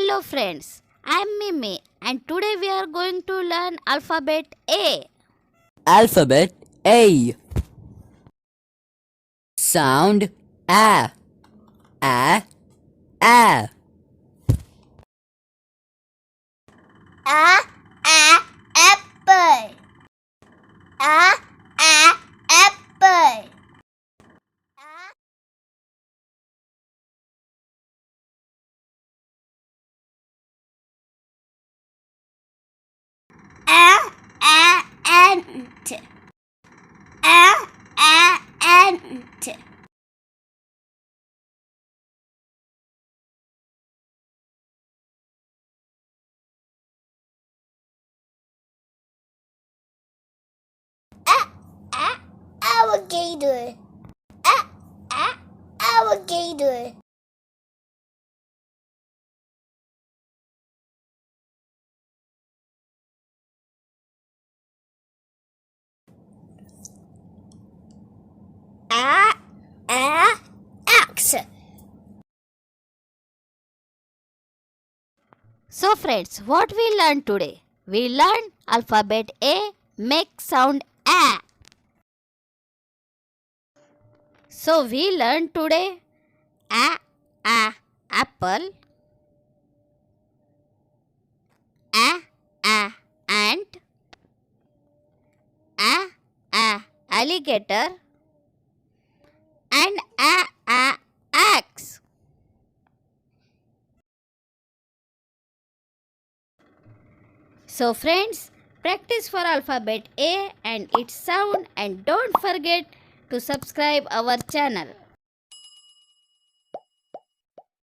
Hello friends, I am Mimi and today we are going to learn alphabet A. Alphabet A. Sound A. A. A. Apple. Apple. Ant. Ant. Alligator. Alligator. Axe. So friends, what we learned today? We learned alphabet A make sound A. So we learned today apple, ant, alligator and axe. So friends, practice for alphabet A and its sound and don't forget to subscribe our channel.